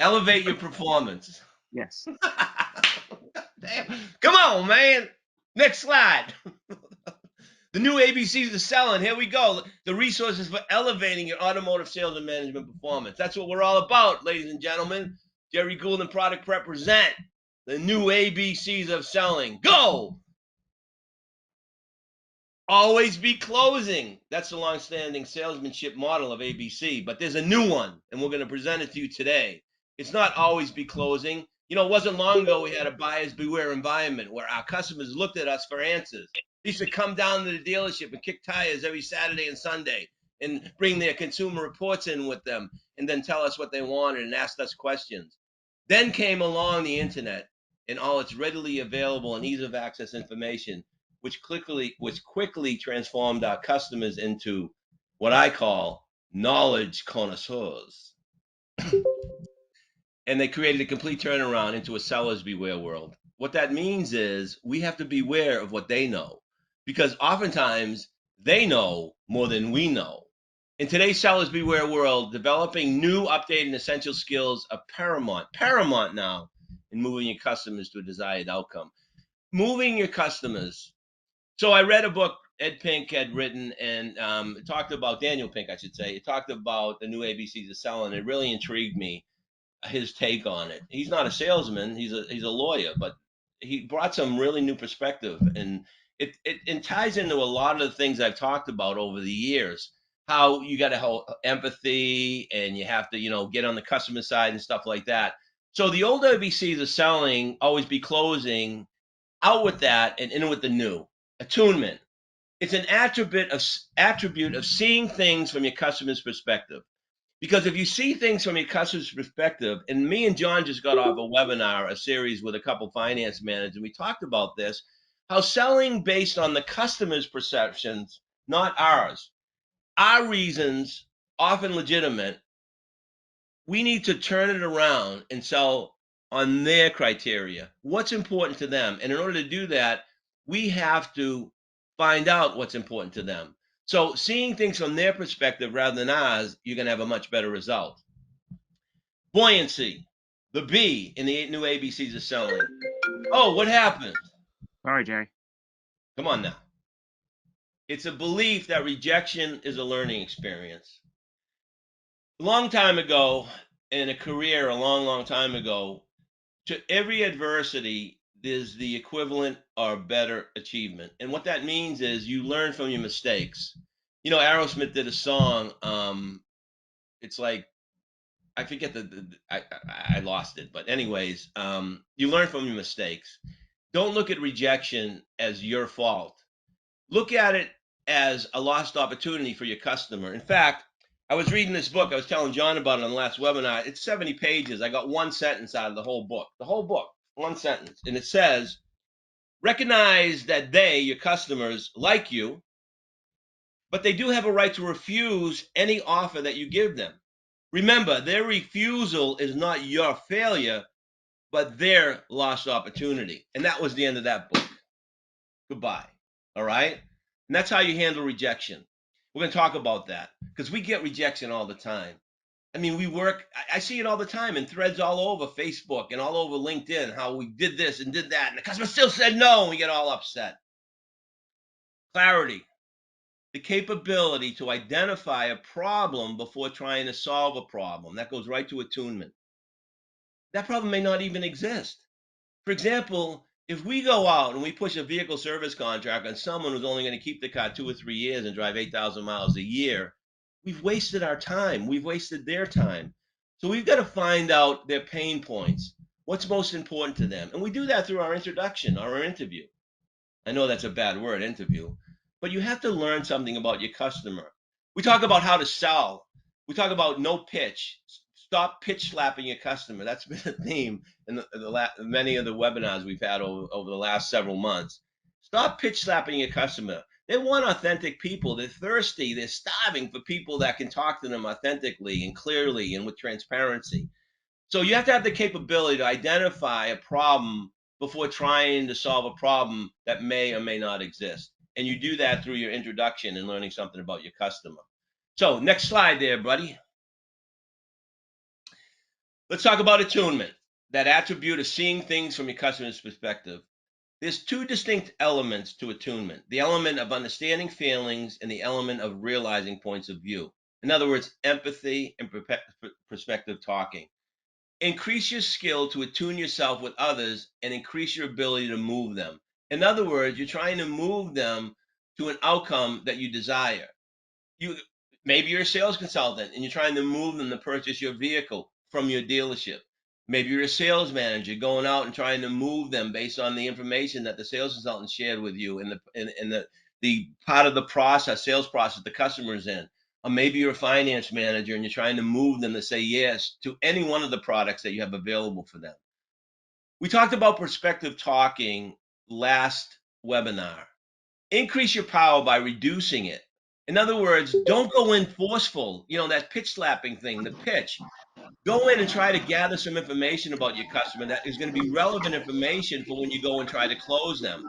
Elevate your performance. Yes. Damn. Come on, man. Next slide. The new ABCs of selling. Here we go. The resources for elevating your automotive sales and management performance. That's what we're all about, ladies and gentlemen. Gerry Gould and Product Prep present the new ABCs of selling. Go! Always be closing. That's the long-standing salesmanship model of ABC, but there's a new one, and we're going to present it to you today. It's not always be closing. You know, it wasn't long ago we had a buyers beware environment where our customers looked at us for answers. They used to come down to the dealership and kick tires every Saturday and Sunday and bring their consumer reports in with them and then tell us what they wanted and ask us questions. Then came along the internet and all its readily available and ease of access information, which quickly transformed our customers into what I call knowledge connoisseurs. And they created a complete turnaround into a seller's beware world. What that means is we have to beware of what they know because oftentimes they know more than we know. In today's seller's beware world, developing new, updated, and essential skills are paramount now in moving your customers to a desired outcome. Moving your customers. So I read a book Ed Pink had written, and it talked about Daniel Pink, I should say. It talked about the new ABCs of selling. It really intrigued me, his take on it. He's not a salesman; he's a lawyer, but he brought some really new perspective, and it ties into a lot of the things I've talked about over the years. How you got to have empathy, and you have to get on the customer side and stuff like that. So the old ABCs of selling, always be closing, out with that and in with the new. Attunement. It's an attribute of seeing things from your customer's perspective. Because if you see things from your customer's perspective, and me and John just got off a webinar, a series with a couple finance managers, and we talked about this, how selling based on the customer's perceptions, not ours. Our reasons, often legitimate, we need to turn it around and sell on their criteria. What's important to them? And in order to do that, we have to find out what's important to them. So seeing things from their perspective rather than ours, you're going to have a much better result. Buoyancy, the B in the new ABCs of selling. Oh, what happened? Sorry, Gerry. Come on now. It's a belief that rejection is a learning experience. A long time ago, in a career, a long time ago, to every adversity, there's the equivalent or better achievement. And what that means is you learn from your mistakes. You know, Aerosmith did a song. It's like, I forget I lost it, but anyways, you learn from your mistakes. Don't look at rejection as your fault. Look at it as a lost opportunity for your customer. In fact, I was reading this book. I was telling John about it on the last webinar. It's 70 pages. I got one sentence out of the whole book. The whole book, one sentence. And it says, recognize that they, your customers, like you, but they do have a right to refuse any offer that you give them. Remember, their refusal is not your failure, but their lost opportunity. And that was the end of that book. Goodbye. All right? And that's how you handle rejection. We're going to talk about that because we get rejection all the time. I mean, I see it all the time in threads all over Facebook and all over LinkedIn, how we did this and did that, and the customer still said no, and we get all upset. Clarity, the capability to identify a problem before trying to solve a problem. That goes right to attunement. That problem may not even exist. For example, if we go out and we push a vehicle service contract on someone who's only going to keep the car 2 or 3 years and drive 8,000 miles a year, we've wasted our time. We've wasted their time. So we've got to find out their pain points. What's most important to them? And we do that through our introduction or our interview. I know that's a bad word, interview, but you have to learn something about your customer. We talk about how to sell. We talk about no pitch. Stop pitch slapping your customer. That's been a theme in many of the webinars we've had over the last several months. Stop pitch slapping your customer. They want authentic people. They're thirsty. They're starving for people that can talk to them authentically and clearly and with transparency. So you have to have the capability to identify a problem before trying to solve a problem that may or may not exist. And you do that through your introduction and learning something about your customer. So next slide there, buddy. Let's talk about attunement, that attribute of seeing things from your customer's perspective. There's two distinct elements to attunement: the element of understanding feelings and the element of realizing points of view. In other words, empathy and perspective talking. Increase your skill to attune yourself with others and increase your ability to move them. In other words, you're trying to move them to an outcome that you desire. You maybe you're a sales consultant and you're trying to move them to purchase your vehicle from your dealership. Maybe you're a sales manager going out and trying to move them based on the information that the sales consultant shared with you in the part of the process, sales process the customer's in. Or maybe you're a finance manager and you're trying to move them to say yes to any one of the products that you have available for them. We talked about perspective talking last webinar. Increase your power by reducing it. In other words, don't go in forceful, that pitch slapping thing, the pitch. Go in and try to gather some information about your customer that is going to be relevant information for when you go and try to close them.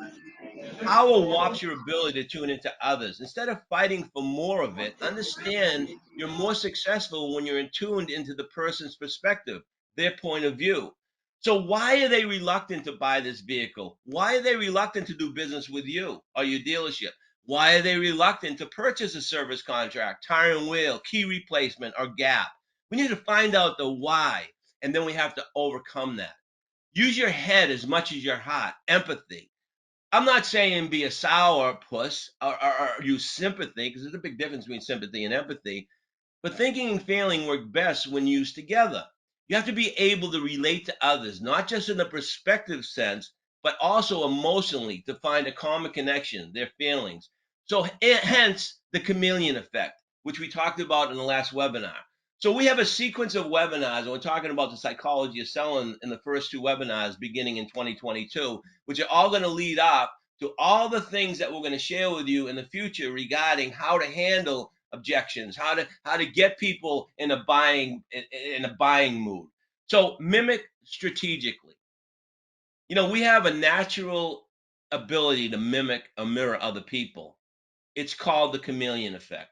Power warps your ability to tune into others. Instead of fighting for more of it, understand you're more successful when you're tuned into the person's perspective, their point of view. So, why are they reluctant to buy this vehicle? Why are they reluctant to do business with you or your dealership? Why are they reluctant to purchase a service contract, tire and wheel, key replacement, or gap? We need to find out the why, and then we have to overcome that. Use your head as much as your heart, empathy. I'm not saying be a sour puss or use sympathy, because there's a big difference between sympathy and empathy. But thinking and feeling work best when used together. You have to be able to relate to others, not just in a perspective sense, but also emotionally to find a common connection, their feelings. So, hence the chameleon effect, which we talked about in the last webinar. So, we have a sequence of webinars, and we're talking about the psychology of selling in the first two webinars beginning in 2022, which are all going to lead up to all the things that we're going to share with you in the future regarding how to handle objections, how to get people in a buying mood. So mimic strategically. We have a natural ability to mimic or mirror other people. It's called the chameleon effect.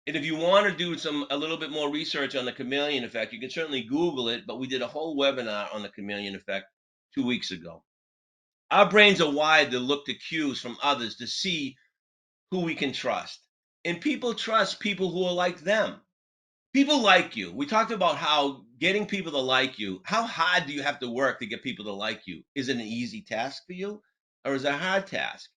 And if you want to do a little bit more research on the chameleon effect, you can certainly Google it. But we did a whole webinar on the chameleon effect 2 weeks ago. Our brains are wired to look to cues from others to see who we can trust. And people trust people who are like them. People like you. We talked about how getting people to like you, how hard do you have to work to get people to like you? Is it an easy task for you, or is it a hard task?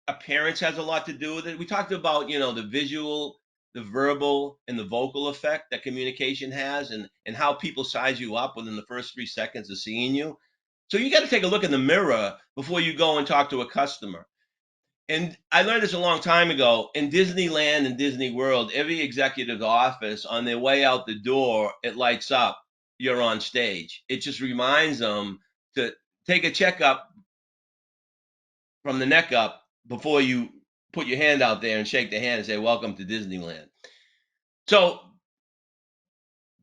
Appearance has a lot to do with it. We talked about, the visual, the verbal, and the vocal effect that communication has, and how people size you up within the first 3 seconds of seeing you. So you got to take a look in the mirror before you go and talk to a customer. And I learned this a long time ago. In Disneyland and Disney World, every executive's office, on their way out the door, it lights up. You're on stage. It just reminds them to take a checkup from the neck up before you put your hand out there and shake the hand and say, "Welcome to Disneyland." So,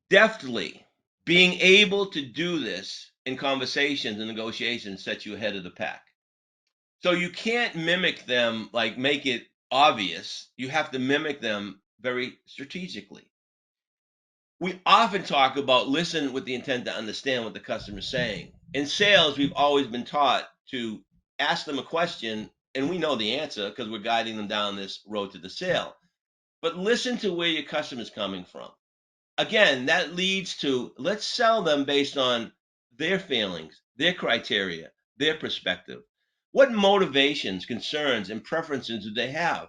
deftly being able to do this in conversations and negotiations sets you ahead of the pack. So you can't mimic them, like make it obvious. You have to mimic them very strategically. We often talk about listen with the intent to understand what the customer's saying. In sales, we've always been taught to ask them a question and we know the answer because we're guiding them down this road to the sale. But listen to where your customer's coming from. Again, that leads to let's sell them based on their feelings, their criteria, their perspective. What motivations, concerns, and preferences do they have?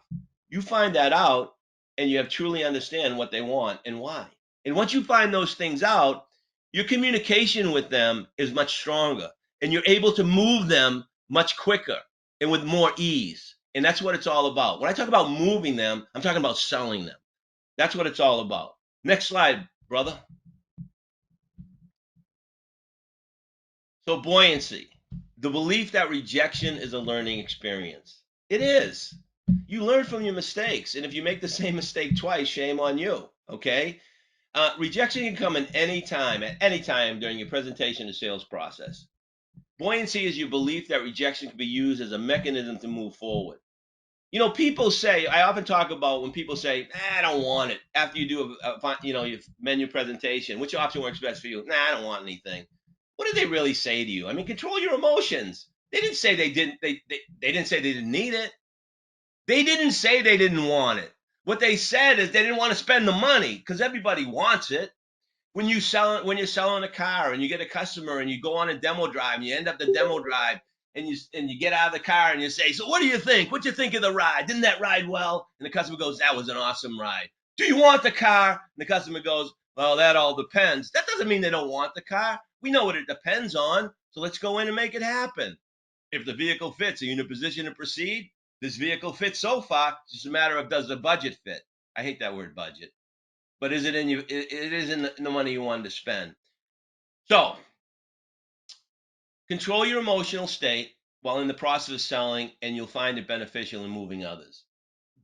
You find that out and you have truly understand what they want and why. And once you find those things out, your communication with them is much stronger and you're able to move them much quicker and with more ease. And that's what it's all about. When I talk about moving them, I'm talking about selling them. That's what it's all about. Next slide, brother. So, buoyancy, the belief that rejection is a learning experience. It is. You learn from your mistakes. And if you make the same mistake twice, shame on you. Okay. Rejection can come at any time during your presentation or sales process. Buoyancy is your belief that rejection can be used as a mechanism to move forward. People say, I often talk about when people say, I don't want it. After you do your menu presentation, which option works best for you? Nah, I don't want anything. What did they really say to you? I mean, control your emotions. They didn't say they didn't say they didn't need it. They didn't say they didn't want it. What they said is they didn't want to spend the money because everybody wants it. When you're selling a car and you get a customer and you go on a demo drive and you end up the demo drive and you get out of the car and you say, so what do you think? What do you think of the ride? Didn't that ride well? And the customer goes, that was an awesome ride. Do you want the car? And the customer goes, well, that all depends. That doesn't mean they don't want the car. We know what it depends on. So let's go in and make it happen. If the vehicle fits, are you in a position to proceed? This vehicle fits so far. It's just a matter of, does the budget fit? I hate that word budget, but is it in you? It is in the money you wanted to spend. So control your emotional state while in the process of selling, and you'll find it beneficial in moving others.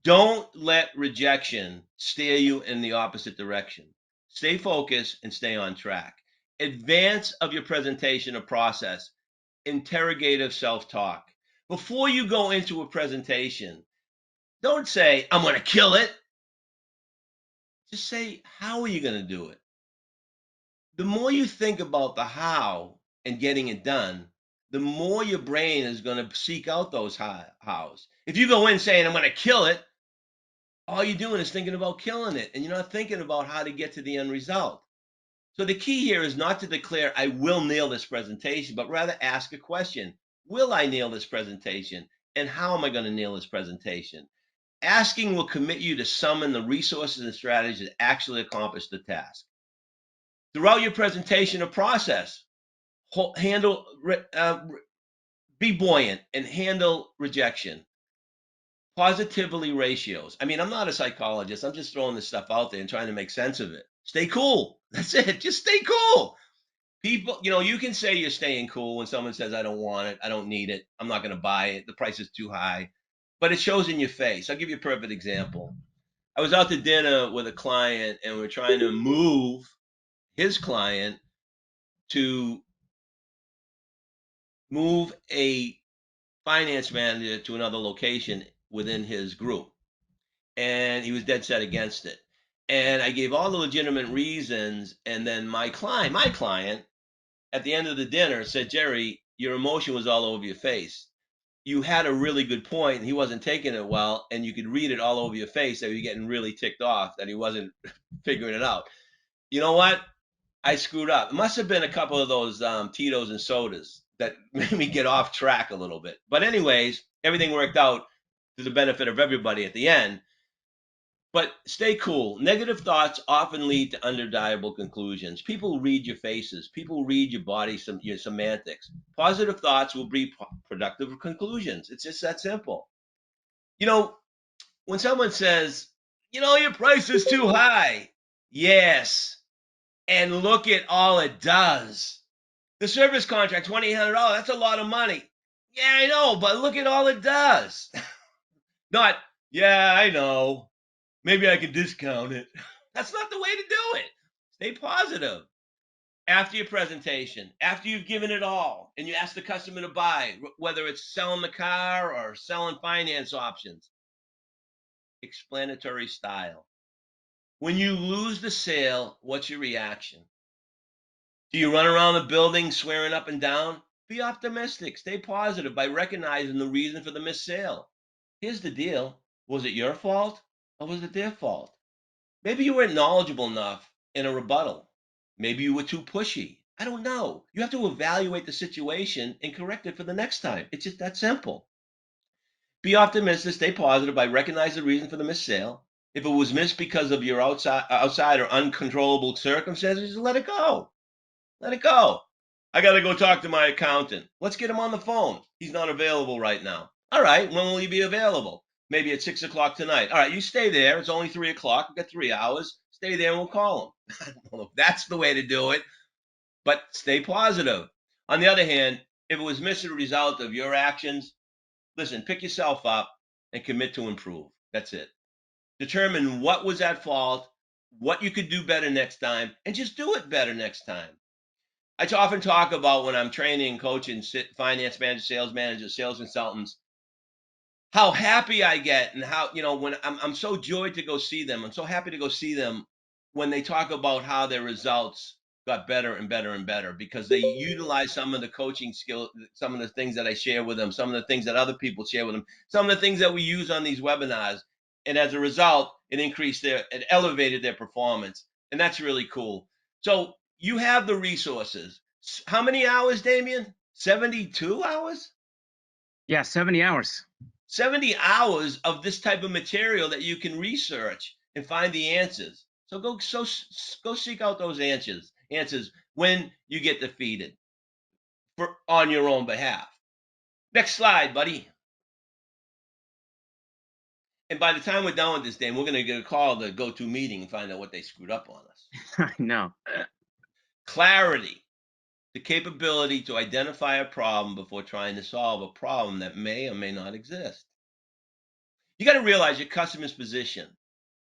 Don't let rejection steer you in the opposite direction. Stay focused and stay on track. Advance of your presentation or process. Interrogative self-talk. Before you go into a presentation, don't say, I'm going to kill it. Just say, how are you going to do it? The more you think about the how and getting it done, the more your brain is going to seek out those hows. If you go in saying, I'm going to kill it, all you're doing is thinking about killing it, and you're not thinking about how to get to the end result. So the key here is not to declare, I will nail this presentation, but rather ask a question. Will I nail this presentation? And how am I going to nail this presentation? Asking will commit you to summon the resources and strategies to actually accomplish the task. Throughout your presentation or process, handle be buoyant and handle rejection. Positively ratios. I mean, I'm not a psychologist. I'm just throwing this stuff out there and trying to make sense of it. Stay cool. That's it. Just stay cool. People, you can say you're staying cool when someone says, I don't want it. I don't need it. I'm not going to buy it. The price is too high. But it shows in your face. I'll give you a perfect example. I was out to dinner with a client and we're trying to move his client to move a finance manager to another location within his group. And he was dead set against it. And I gave all the legitimate reasons. And then my client, at the end of the dinner said, Gerry, your emotion was all over your face. You had a really good point, and he wasn't taking it well, and you could read it all over your face that you're getting really ticked off that he wasn't figuring it out. You know what? I screwed up. It must have been a couple of those Tito's and sodas that made me get off track a little bit. But anyways, everything worked out to the benefit of everybody at the end. But stay cool. Negative thoughts often lead to undeniable conclusions. People read your faces. People read your body, your semantics. Positive thoughts will be productive conclusions. It's just that simple. You know, when someone says, your price is too high. Yes. And look at all it does. The service contract, $2,800. That's a lot of money. Yeah, I know, but look at all it does. Not, yeah, I know. Maybe I can discount it. That's not the way to do it. Stay positive. After your presentation, after you've given it all, and you ask the customer to buy, whether it's selling the car or selling finance options, explanatory style. When you lose the sale, what's your reaction? Do you run around the building swearing up and down? Be optimistic. Stay positive by recognizing the reason for the missed sale. Here's the deal. Was it your fault or was it their fault? Maybe you weren't knowledgeable enough in a rebuttal. Maybe you were too pushy. I don't know. You have to evaluate the situation and correct it for the next time. It's just that simple. Be optimistic, stay positive by recognizing the reason for the missed sale. If it was missed because of your outside or uncontrollable circumstances, just let it go. Let it go. I got to go talk to my accountant. Let's get him on the phone. He's not available right now. All right. When will he be available? Maybe at 6 o'clock tonight. All right. You stay there. It's only 3 o'clock. We've got 3 hours. Stay there and we'll call him. I don't know if that's the way to do it, but stay positive. On the other hand, if it was missed as a result of your actions, listen, pick yourself up and commit to improve. That's it. Determine what was at fault, what you could do better next time, and just do it better next time. I often talk about when I'm training and coaching finance managers, sales consultants. how happy I get, and how, when I'm so joyed to go see them. I'm so happy to go see them when they talk about how their results got better and better and better because they utilize some of the coaching skill, some of the things that I share with them, some of the things that other people share with them, some of the things that we use on these webinars. And as a result, it elevated their performance. And that's really cool. So you have the resources. How many hours, Damien? 72 hours? Yeah, 70 hours. 70 hours of this type of material that you can research and find the answers. So go seek out those answers when you get defeated on your own behalf. Next slide, buddy. And by the time we're done with this, Dan, we're going to get a call to go to a meeting and find out what they screwed up on us. I know. Clarity, the capability to identify a problem before trying to solve a problem that may or may not exist. You got to realize your customer's position.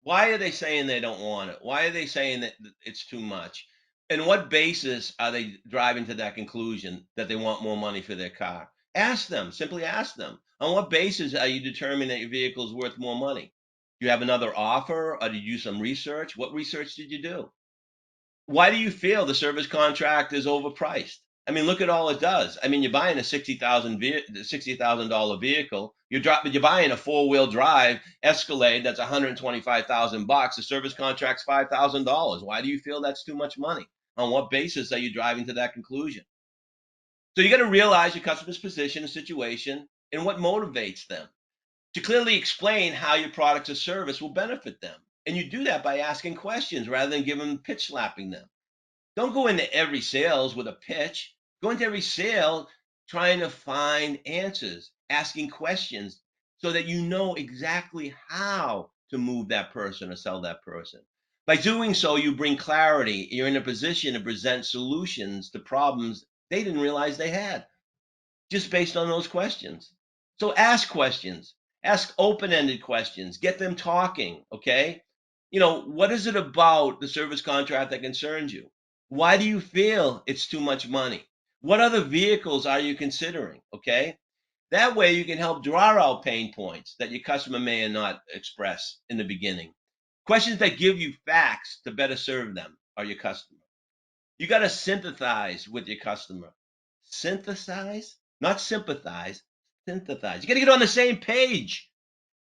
Why are they saying they don't want it? Why are they saying that it's too much? And what basis are they driving to that conclusion that they want more money for their car? Ask them, simply ask them. On what basis are you determining that your vehicle is worth more money? Do you have another offer, or did you do some research? What research did you do? Why do you feel the service contract is overpriced? I mean, look at all it does. I mean, you're buying a $60,000 vehicle. You're buying a 4-wheel drive Escalade that's $125,000. The service contract's $5,000. Why do you feel that's too much money? On what basis are you driving to that conclusion? So you got to realize your customer's position and situation and what motivates them to clearly explain how your product or service will benefit them. And you do that by asking questions rather than giving pitch slapping them. Don't go into every sales with a pitch. Go into every sale trying to find answers, asking questions so that you know exactly how to move that person or sell that person. By doing so, you bring clarity. You're in a position to present solutions to problems they didn't realize they had just based on those questions. So ask questions, ask open ended questions, get them talking. Okay. What is it about the service contract that concerns you? Why do you feel it's too much money? What other vehicles are you considering? Okay. That way you can help draw out pain points that your customer may not express in the beginning. Questions that give you facts to better serve them or your customer. You got to synthesize with your customer. Synthesize, not sympathize, synthesize. You got to get on the same page.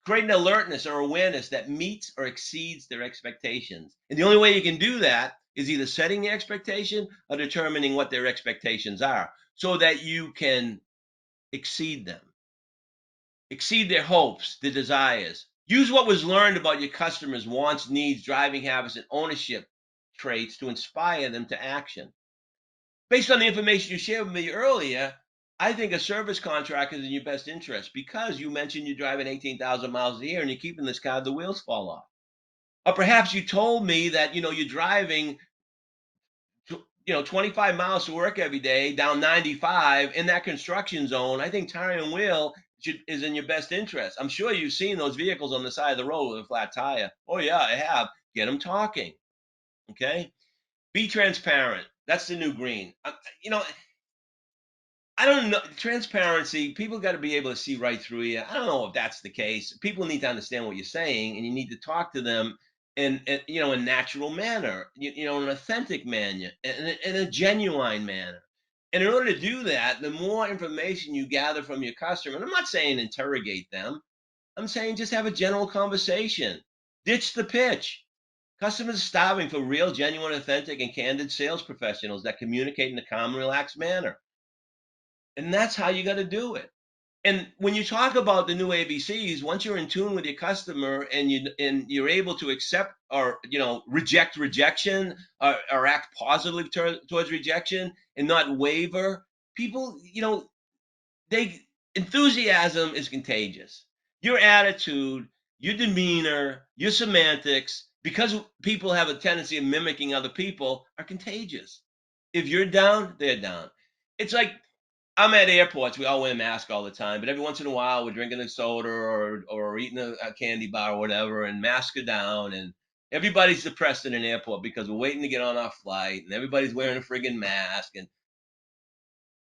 Create an alertness or awareness that meets or exceeds their expectations. And the only way you can do that is either setting the expectation or determining what their expectations are so that you can exceed them, exceed their hopes, their desires. Use what was learned about your customers' wants, needs, driving habits, and ownership traits to inspire them to action. Based on the information you shared with me earlier, I think a service contract is in your best interest because you mentioned you're driving 18,000 miles a year and you're keeping this car, the wheels fall off. Or perhaps you told me that, you're driving, 25 miles to work every day down 95 in that construction zone. I think tire and wheel is in your best interest. I'm sure you've seen those vehicles on the side of the road with a flat tire. Oh, yeah, I have. Get them talking. Okay. Be transparent. That's the new green. You know, I don't know. Transparency, people got to be able to see right through you. I don't know if that's the case. People need to understand what you're saying, and you need to talk to them in a natural manner, an authentic manner, in a genuine manner. And in order to do that, the more information you gather from your customer, and I'm not saying interrogate them, I'm saying just have a general conversation. Ditch the pitch. Customers are starving for real, genuine, authentic, and candid sales professionals that communicate in a calm, relaxed manner. And that's how you got to do it. And when you talk about the new ABCs, once you're in tune with your customer and you're able to accept or reject rejection or act positively towards rejection and not waver, people, they enthusiasm is contagious. Your attitude, your demeanor, your semantics, because people have a tendency of mimicking other people, are contagious. If you're down, they're down. It's like I'm at airports. We all wear masks all the time, but every once in a while, we're drinking a soda or eating a candy bar or whatever, and masks are down, and everybody's depressed in an airport because we're waiting to get on our flight, and everybody's wearing a friggin' mask. And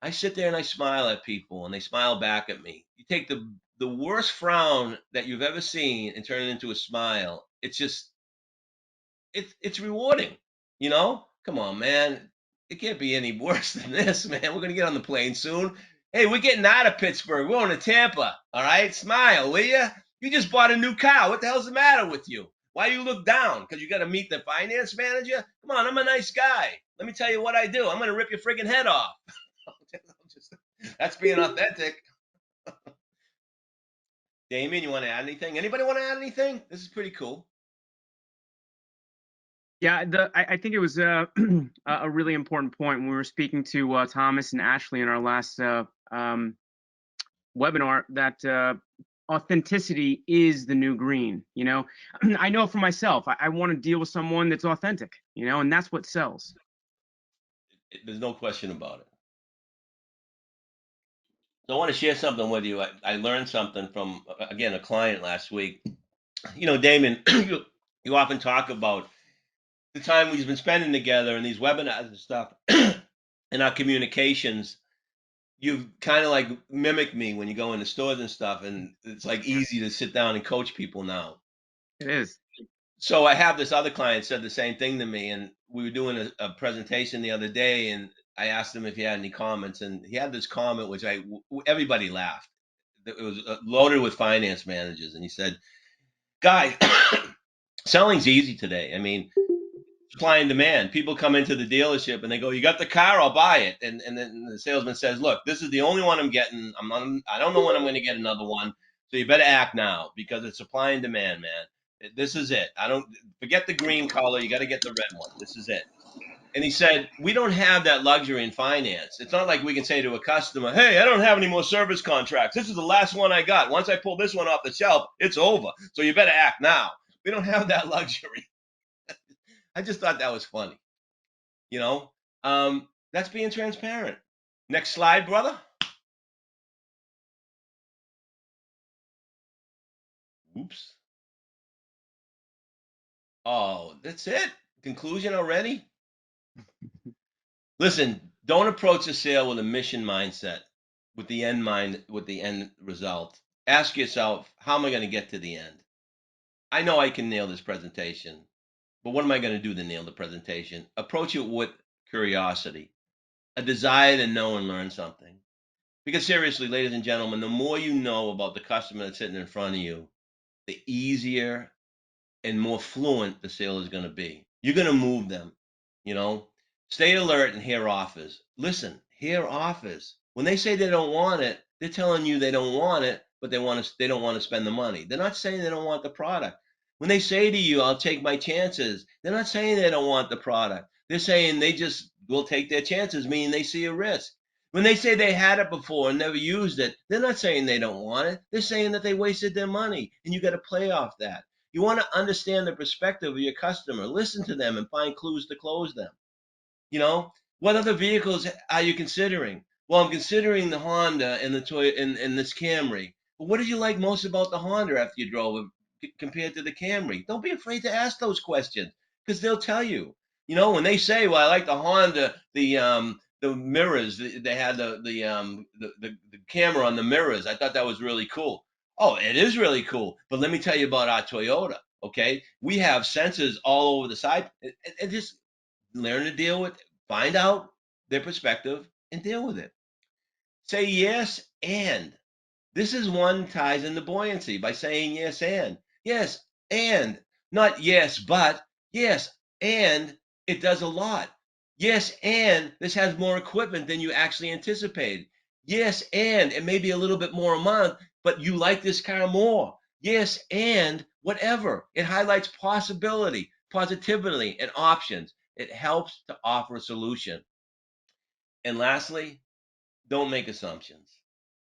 I sit there and I smile at people and they smile back at me. You take the worst frown that you've ever seen and turn it into a smile. It's just it's rewarding, you know? Come on, man. It can't be any worse than this, man. We're gonna get on the plane soon. Hey, we're getting out of Pittsburgh. We're going to Tampa. All right, smile, will you? You just bought a new car. What the hell's the matter with you? Why you look down? Because you got to meet the finance manager? Come on, I'm a nice guy. Let me tell you what I do. I'm gonna rip your friggin' head off. That's being authentic. Damien, you want to add anything? Anybody want to add anything? This is pretty cool. Yeah, I think it was a really important point when we were speaking to Thomas and Ashley in our last webinar that authenticity is the new green. You know, I know for myself, I want to deal with someone that's authentic. You know, and that's what sells. There's no question about it. So I want to share something with you. I learned something from, again, a client last week. You know, Damon, you often talk about the time we've been spending together and these webinars and stuff and our communications. You've kind of like mimicked me when you go into stores and stuff, and it's like easy to sit down and coach people now. It is. So I have this other client said the same thing to me, and we were doing a presentation the other day, and I asked him if he had any comments, and he had this comment which everybody laughed. It was loaded with finance managers, and he said, "Guys, selling's easy today. I mean, supply and demand. People come into the dealership and they go, 'You got the car? I'll buy it.' And then the salesman says, 'Look, this is the only one I'm getting. I don't know when I'm going to get another one. So you better act now because it's supply and demand, man. This is it. I don't forget the green color. You got to get the red one. This is it.'" And he said, "We don't have that luxury in finance. It's not like we can say to a customer, 'Hey, I don't have any more service contracts. This is the last one I got. Once I pull this one off the shelf, it's over. So you better act now.' We don't have that luxury." I just thought that was funny. You know, that's being transparent. Next slide, brother. Oops. Oh, that's it. Conclusion already. Listen, don't approach a sale with a mission mindset, with the end result. Ask yourself, how am I going to get to the end? I know I can nail this presentation, but what am I going to do to nail the presentation? Approach it with curiosity, a desire to know and learn something. Because seriously, ladies and gentlemen, the more you know about the customer that's sitting in front of you, the easier and more fluent the sale is going to be. You're going to move them, you know. Stay alert and hear offers. Listen, hear offers. When they say they don't want it, they're telling you they don't want it, but they don't want to spend the money. They're not saying they don't want the product. When they say to you, "I'll take my chances," they're not saying they don't want the product. They're saying they just will take their chances, meaning they see a risk. When they say they had it before and never used it, they're not saying they don't want it. They're saying that they wasted their money, and you got to play off that. You want to understand the perspective of your customer. Listen to them and find clues to close them. You know, what other vehicles are you considering? Well, I'm considering the Honda and the Toyota and this Camry. But what did you like most about the Honda after you drove it compared to the Camry? Don't be afraid to ask those questions because they'll tell you. You know, when they say, "Well, I like the Honda, the mirrors. They had the camera on the mirrors. I thought that was really cool." Oh, it is really cool. But let me tell you about our Toyota. Okay, we have sensors all over the side. And just learn to deal with, find out their perspective and deal with it. Say yes and. This is one ties into buoyancy by saying yes and not yes but yes and it does a lot. Yes and this has more equipment than you actually anticipated. Yes and it may be a little bit more a month, but you like this car more. Yes and whatever. It highlights possibility, positivity, and options. It helps to offer a solution. And lastly, don't make assumptions.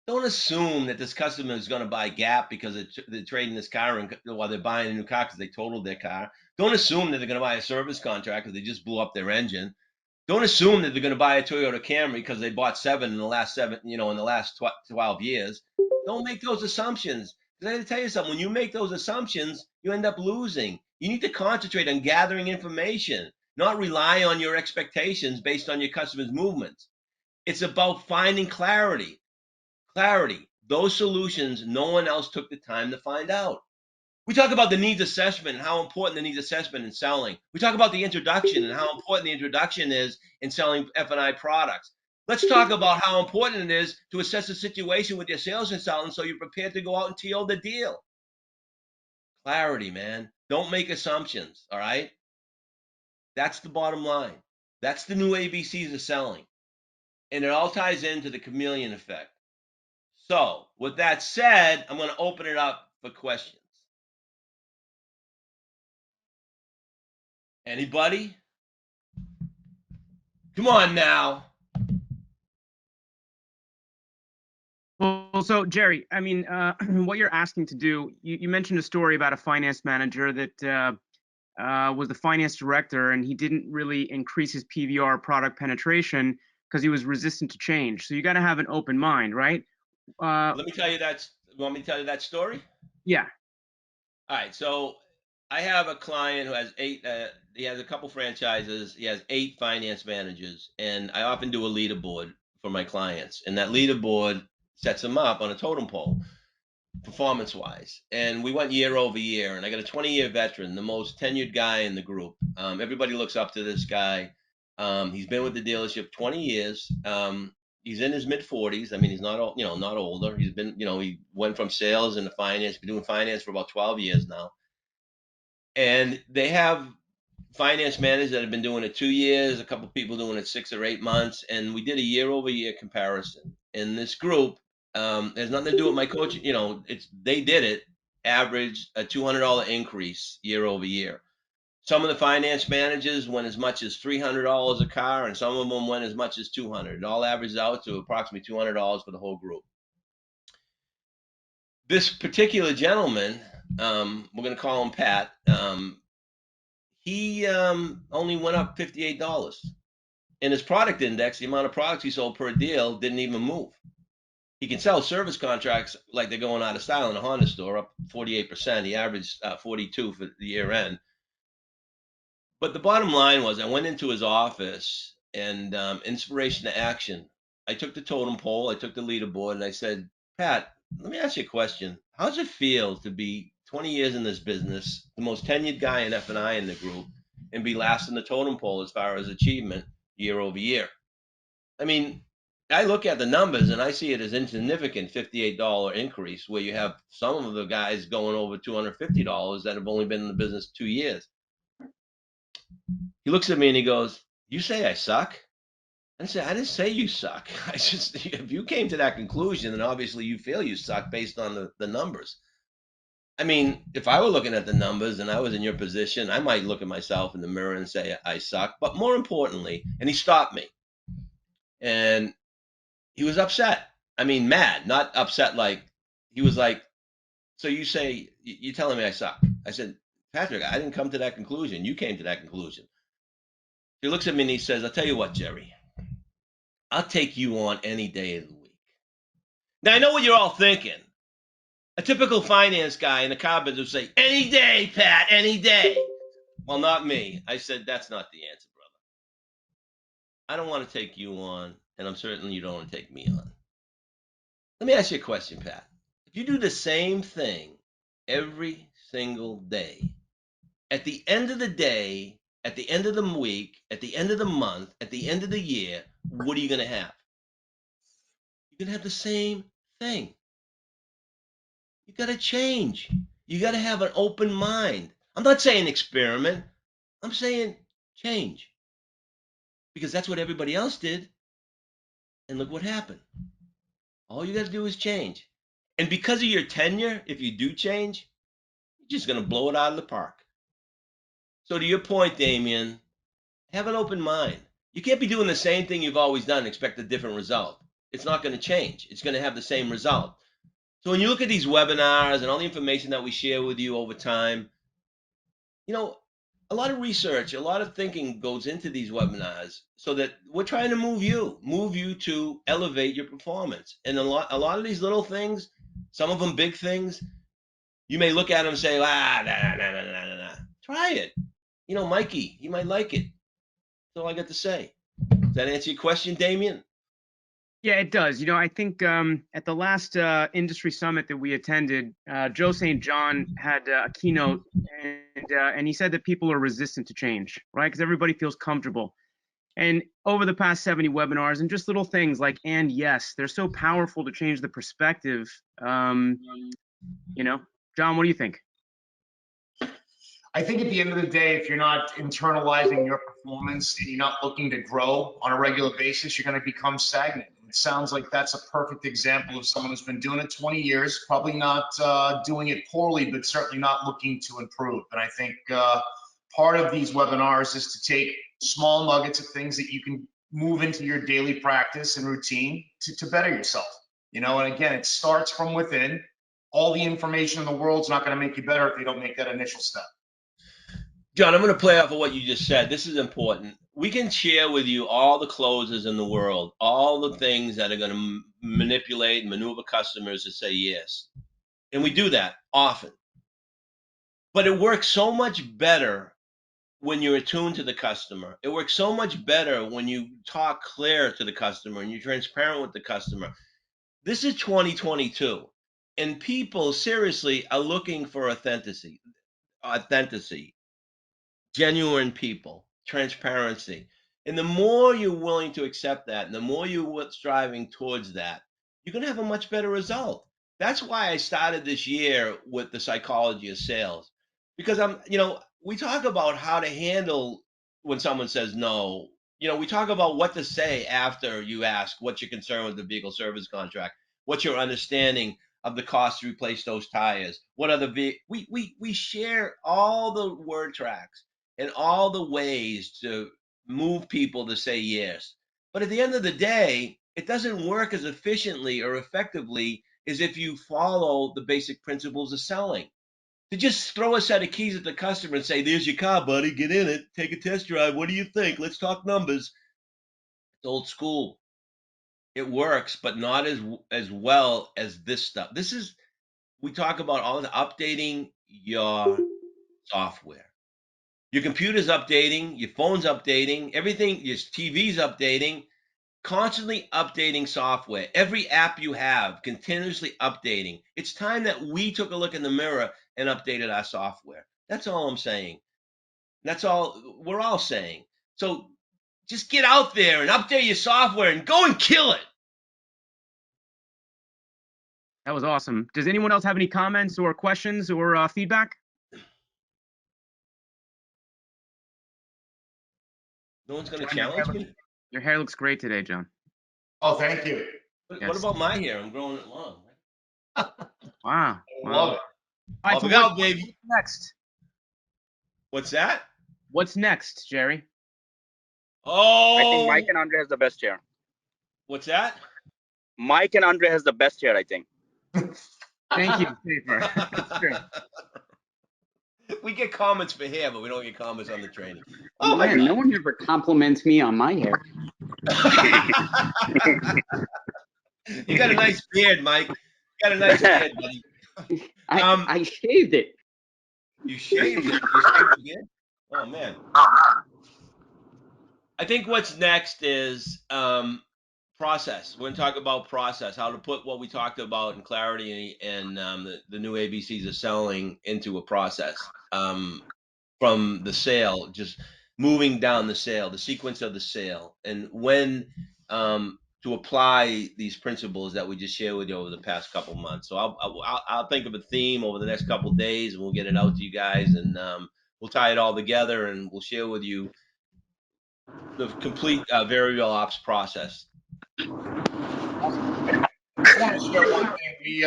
Don't assume that this customer is going to buy Gap because they're trading this car while they're buying a new car because they totaled their car. Don't assume that they're going to buy a service contract because they just blew up their engine. Don't assume that they're going to buy a Toyota Camry because they bought in the last 12 years. Don't make those assumptions. Because I got to tell you something. When you make those assumptions, you end up losing. You need to concentrate on gathering information, not rely on your expectations based on your customer's movements. It's about finding clarity. Clarity. Those solutions no one else took the time to find out. We talk about the needs assessment and how important the needs assessment in selling. We talk about the introduction and how important the introduction is in selling F&I products. Let's talk about how important it is to assess the situation with your sales consultant so you're prepared to go out and TO the deal. Clarity, man. Don't make assumptions, all right? That's the bottom line. That's the new ABCs of selling. And it all ties into the chameleon effect. So, with that said, I'm going to open it up for questions. Anybody? Come on now. Well, so Gerry, I mean, what you're asking to do, you mentioned a story about a finance manager that was the finance director, and he didn't really increase his PVR product penetration because he was resistant to change. So you got to have an open mind, right? Let me tell you that. You want me to tell you that story? Yeah. All right. So I have a client who has eight. He has a couple franchises. He has 8 finance managers, and I often do a leaderboard for my clients, and that leaderboard sets them up on a totem pole, performance wise. And we went year over year, and I got a 20-year veteran, the most tenured guy in the group. Everybody looks up to this guy. He's been with the dealership 20 years. He's in his mid 40s. I mean, he's not, not older. He's been, he went from sales into finance, been doing finance for about 12 years now. And they have finance managers that have been doing it 2 years, a couple of people doing it 6 or 8 months, and we did a year over year comparison. In this group, has nothing to do with my coaching. It's they did it, averaged a $200 increase year over year. Some of the finance managers went as much as $300 a car, and some of them went as much as 200. It all averages out to approximately $200 for the whole group. This particular gentleman, we're going to call him Pat. He only went up $58. In his product index, the amount of products he sold per deal didn't even move. He can sell service contracts like they're going out of style in a Honda store, up 48%. He averaged 42 for the year end. But the bottom line was, I went into his office and inspiration to action. I took the totem pole, I took the leaderboard, and I said, Pat, let me ask you a question. How does it feel to be 20 years in this business, the most tenured guy in F&I in the group, and be last in the totem pole as far as achievement year over year? I mean, I look at the numbers and I see it as insignificant $58 increase where you have some of the guys going over $250 that have only been in the business 2 years. He looks at me and he goes, "You say I suck?" I said, "I didn't say you suck. I just if you came to that conclusion, then obviously you feel you suck based on the numbers. I mean, if I were looking at the numbers and I was in your position, I might look at myself in the mirror and say I suck. But more importantly," and he stopped me and he was upset. I mean, mad, not upset like he was like, "So you say you're telling me I suck?" I said, "Patrick, I didn't come to that conclusion. You came to that conclusion." He looks at me and he says, "I'll tell you what, Gerry. I'll take you on any day of the week." Now I know what you're all thinking. A typical finance guy in the car business would say, "Any day, Pat, any day." Well, not me. I said, "That's not the answer, brother. I don't want to take you on, and I'm certain you don't want to take me on. Let me ask you a question, Pat. If you do the same thing every single day, at the end of the day, at the end of the week, at the end of the month, at the end of the year, what are you going to have? You're going to have the same thing. You got to change. You got to have an open mind. I'm not saying experiment. I'm saying change because that's what everybody else did. And look what happened. All you got to do is change. And because of your tenure, if you do change, you're just going to blow it out of the park. So, to your point, Damien, have an open mind. You can't be doing the same thing you've always done and expect a different result. It's not going to change, it's going to have the same result. So, when you look at these webinars and all the information that we share with you over time, you know, a lot of research, a lot of thinking goes into these webinars so that we're trying to move you to elevate your performance. And a lot of these little things, some of them big things, you may look at them and say, nah, nah, nah, nah, nah, nah. Try it. Mikey, he might like it. That's all I got to say. Does that answer your question, Damien? Yeah, it does. I think at the last industry summit that we attended, Joe St. John had a keynote, and he said that people are resistant to change, right? Because everybody feels comfortable. And over the past 70 webinars, and just little things like "and yes," they're so powerful to change the perspective. John, what do you think? I think at the end of the day, if you're not internalizing your performance and you're not looking to grow on a regular basis, you're going to become stagnant. It sounds like that's a perfect example of someone who's been doing it 20 years, probably not doing it poorly, but certainly not looking to improve. And I think part of these webinars is to take small nuggets of things that you can move into your daily practice and routine to better yourself. And again, it starts from within. All the information in the world's not going to make you better if you don't make that initial step. John, I'm going to play off of what you just said. This is important. We can share with you all the closes in the world, all the things that are going to manipulate and maneuver customers to say yes. And we do that often. But it works so much better when you're attuned to the customer. It works so much better when you talk clear to the customer and you're transparent with the customer. This is 2022, and people seriously are looking for authenticity, genuine people, transparency. And the more you're willing to accept that, and the more you're striving towards that, you're going to have a much better result. That's why I started this year with the psychology of sales, because we talk about how to handle when someone says no. We talk about what to say after you ask, what's your concern with the vehicle service contract? What's your understanding of the cost to replace those tires? What are we share all the word tracks and all the ways to move people to say yes. But at the end of the day, it doesn't work as efficiently or effectively as if you follow the basic principles of selling. To just throw a set of keys at the customer and say, "There's your car, buddy. Get in it. Take a test drive. What do you think? Let's talk numbers." It's old school. It works, but not as well as this stuff. We talk about all the updating your software. Your computer's updating, your phone's updating, everything, your TV's updating, constantly updating software. Every app you have, continuously updating. It's time that we took a look in the mirror and updated our software. That's all I'm saying. That's all we're all saying. So just get out there and update your software and go and kill it. That was awesome. Does anyone else have any comments or questions or feedback? No one's going to John, challenge me. your hair looks great today, John. Oh, thank you. What Yes. about my hair? I'm growing it long. Wow. I love it. All right, Off so we go, baby. what's next? What's that? What's next, Gerry? I think Oh, Mike and Andre has the best chair. what's that? Mike and Andre has the best chair, I think. Thank you, Schaefer. That's true. We get comments for hair, but we don't get comments on the training. Oh, man, no one ever compliments me on my hair. You got a nice beard, Mike. You got a nice beard, buddy. I shaved it. You shaved it. You shaved the beard? Oh, man. I think what's next is process. We're going to talk about process, how to put what we talked about in clarity and the new ABCs of selling into a process. From the sale, just moving down the sale, the sequence of the sale, and when to apply these principles that we just shared with you over the past couple months. So I'll think of a theme over the next couple of days, and we'll get it out to you guys, and we'll tie it all together, and we'll share with you the complete variable ops process. I want to share one thing.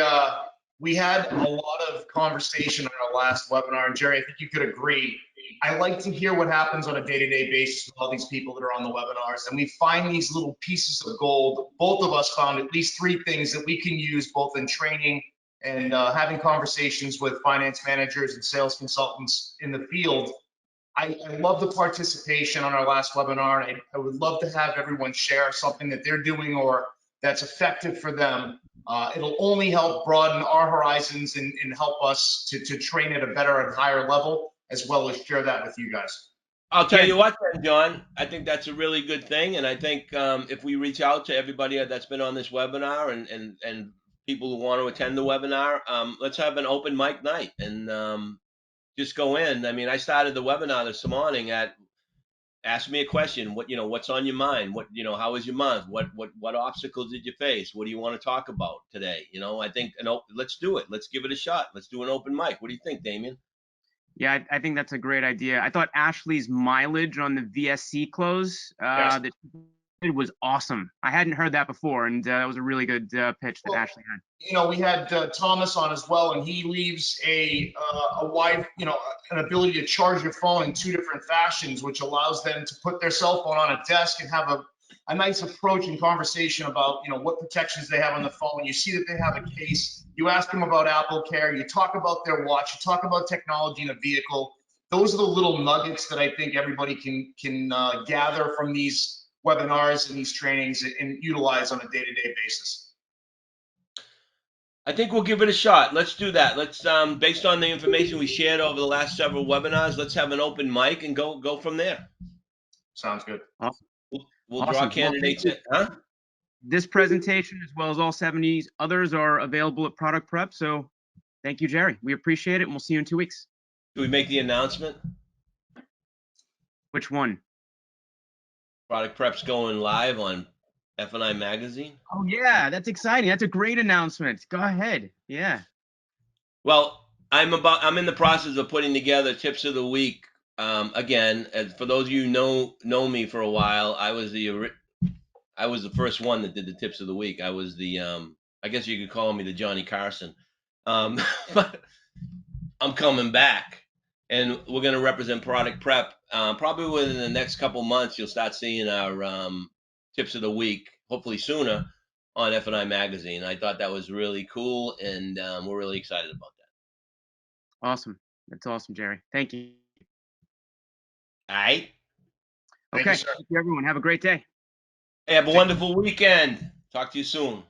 We had a lot of conversation on our last webinar, and Gerry, I think you could agree. I like to hear what happens on a day-to-day basis with all these people that are on the webinars, and we find these little pieces of gold. Both of us found at least 3 things that we can use both in training and having conversations with finance managers and sales consultants in the field. I love the participation on our last webinar, and I would love to have everyone share something that they're doing or that's effective for them. It'll only help broaden our horizons and help us to train at a better and higher level, as well as share that with you guys. I'll tell Yeah. you what, then, John. I think that's a really good thing, and I think if we reach out to everybody that's been on this webinar and people who want to attend the webinar, let's have an open mic night and just go in. I mean, I started the webinar this morning at ask me a question. What's on your mind? How was your month? What obstacles did you face? What do you want to talk about today? I think let's do it. Let's give it a shot. Let's do an open mic. What do you think, Damien? Yeah, I think that's a great idea. I thought Ashley's mileage on the VSC close Yes. that it was awesome. I hadn't heard that before, and that was a really good pitch that Well, Ashley had. We had Thomas on as well, and he leaves a wide, an ability to charge your phone in 2 different fashions, which allows them to put their cell phone on a desk and have a nice approach and conversation about, what protections they have on the phone. You see that they have a case. You ask them about Apple Care. You talk about their watch. You talk about technology in a vehicle. Those are the little nuggets that I think everybody can gather from these webinars and these trainings and utilize on a day-to-day basis. I think we'll give it a shot. Let's do that. Let's based on the information we shared over the last several webinars, let's have an open mic and go from there. Sounds good. Awesome. We'll draw Awesome. candidates in, huh? This presentation, as well as all 70 others, are available at Product Prep. So thank you, Gerry. We appreciate it, and we'll see you in 2 weeks. Do we make the announcement? Which one? Product Prep's going live on F&I Magazine. Oh, yeah, that's exciting. That's a great announcement. Go ahead. Yeah. Well, I'm in the process of putting together tips of the week. Again, for those of you who know me for a while, I was the first one that did the tips of the week. I was the I guess you could call me the Johnny Carson. But I'm coming back, and we're going to represent Product Prep. Probably within the next couple months, you'll start seeing our tips of the week, hopefully sooner, on F&I Magazine. I thought that was really cool, and we're really excited about that. Awesome. That's awesome, Gerry. Thank you. All right. Thank Okay. you, sir. Thank you, everyone. Have a great day. Hey, have a wonderful weekend. Talk to you soon.